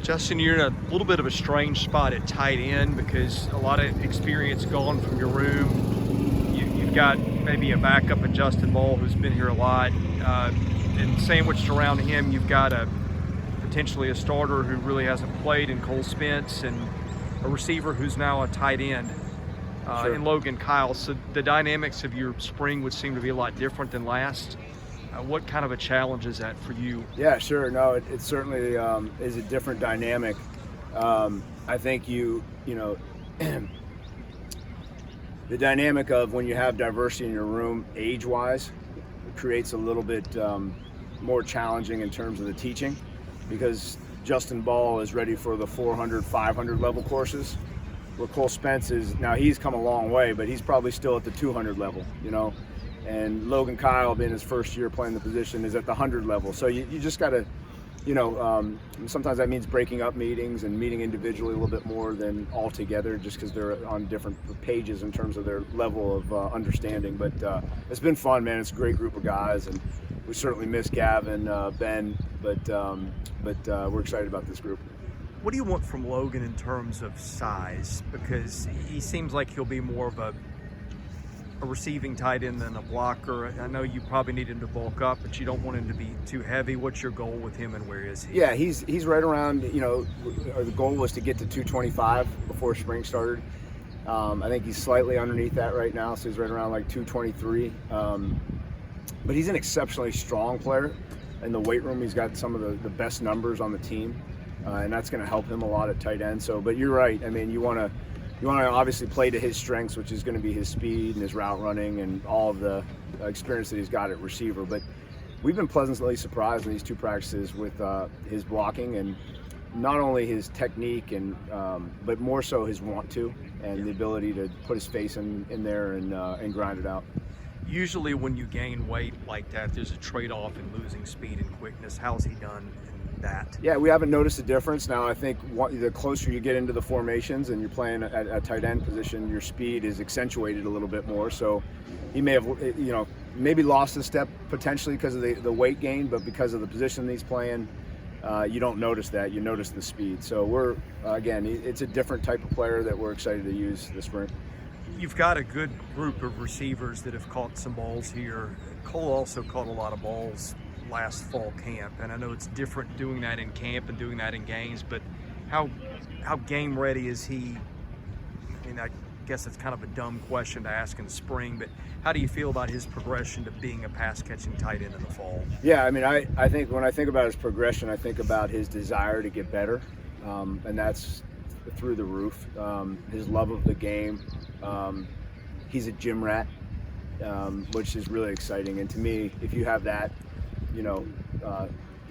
Justin, you're in a little bit of a strange spot at tight end because a lot of experience gone from your room. You've got maybe a backup in Justin Ball who's been here a lot. And sandwiched around him, you've got potentially a starter who really hasn't played in Cole Spence and a receiver who's now a tight end in Logan Kyle. So the dynamics of your spring would seem to be a lot different than last. What kind of a challenge is that for you? Yeah, sure. No, it certainly is a different dynamic. I think you know, the dynamic of when you have diversity in your room, age-wise, it creates a little bit more challenging in terms of the teaching, because Justin Ball is ready for the 400, 500 level courses, where Cole Spence is, now he's come a long way, but he's probably still at the 200 level, you know. And Logan Kyle, being his first year playing the position, is at the 100 level. So you just got to, sometimes that means breaking up meetings and meeting individually a little bit more than all together, just because they're on different pages in terms of their level of understanding. But it's been fun, man. It's a great group of guys, and we certainly miss Gavin, Ben, but we're excited about this group. What do you want from Logan in terms of size? Because he seems like he'll be more of a receiving tight end than a blocker. I know you probably need him to bulk up, but you don't want him to be too heavy. What's your goal with him, and where is he? Yeah, he's right around, the goal was to get to 225 before spring started. I think he's slightly underneath that right now, so he's right around like 223. But he's an exceptionally strong player. In the weight room, he's got some of the best numbers on the team, and that's going to help him a lot at tight end. So, but you're right. I mean, you want to obviously play to his strengths, which is going to be his speed and his route running and all of the experience that he's got at receiver. But we've been pleasantly surprised in these two practices with his blocking, and not only his technique, and but more so his want to, and the ability to put his face in there and grind it out. Usually when you gain weight like that, there's a trade-off in losing speed and quickness. How's he done in that? Yeah, we haven't noticed a difference. Now, I think the closer you get into the formations and you're playing at a tight end position, your speed is accentuated a little bit more. So he may have, maybe lost a step potentially because of the weight gain, but because of the position that he's playing, you don't notice that. You notice the speed. So we're, again, it's a different type of player that we're excited to use this spring. You've got a good group of receivers that have caught some balls here. Cole also caught a lot of balls last fall camp, and I know it's different doing that in camp and doing that in games, but how game ready is he? I mean, I guess it's kind of a dumb question to ask in the spring, but how do you feel about his progression to being a pass-catching tight end in the fall? Yeah, I mean, I think when I think about his progression, I think about his desire to get better, and that's through the roof. His love of the game. He's a gym rat, which is really exciting. And to me, if you have that,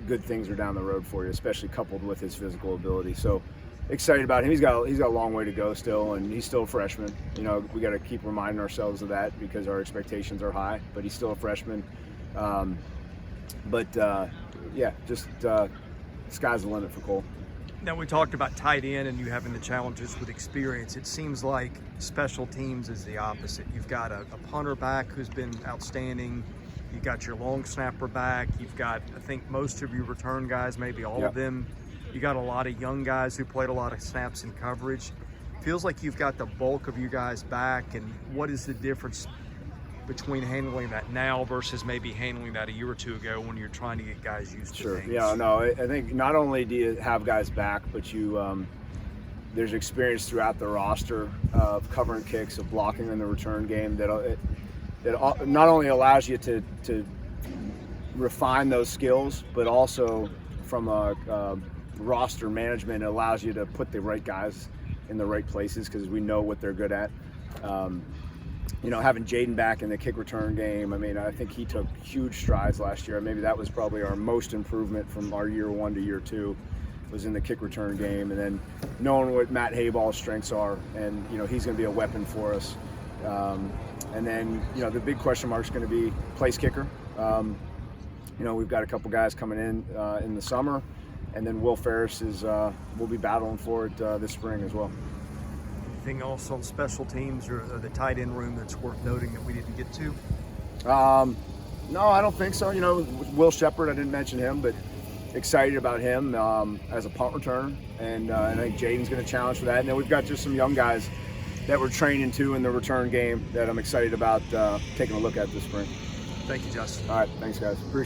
good things are down the road for you, especially coupled with his physical ability. So excited about him. He's got a long way to go still, and he's still a freshman. We got to keep reminding ourselves of that because our expectations are high, but he's still a freshman. Sky's the limit for Cole. Now, we talked about tight end and you having the challenges with experience. It seems like special teams is the opposite. You've got a punter back who's been outstanding. You've got your long snapper back. You've got, I think, most of your return guys, maybe all of them. You got a lot of young guys who played a lot of snaps in coverage. Feels like you've got the bulk of you guys back. And what is the difference between handling that now versus maybe handling that a year or two ago when you're trying to get guys used to things? Yeah, no, I think not only do you have guys back, but there's experience throughout the roster of covering kicks, of blocking in the return game that not only allows you to refine those skills, but also from a roster management, it allows you to put the right guys in the right places because we know what they're good at. Having Jaden back in the kick return game, I mean, I think he took huge strides last year. Maybe that was probably our most improvement from our year one to year two, was in the kick return game. And then knowing what Matt Hayball's strengths are, and, he's going to be a weapon for us. And then, the big question mark is going to be place kicker. We've got a couple guys coming in the summer, and then Will Ferris will be battling for it this spring as well. Anything else on special teams or the tight end room that's worth noting that we didn't get to? No, I don't think so. Will Shepard, I didn't mention him, but excited about him as a punt returner, and I think Jaden's going to challenge for that. And then we've got just some young guys that we're training to in the return game that I'm excited about taking a look at this spring. Thank you, Justin. All right, thanks guys. Appreciate it.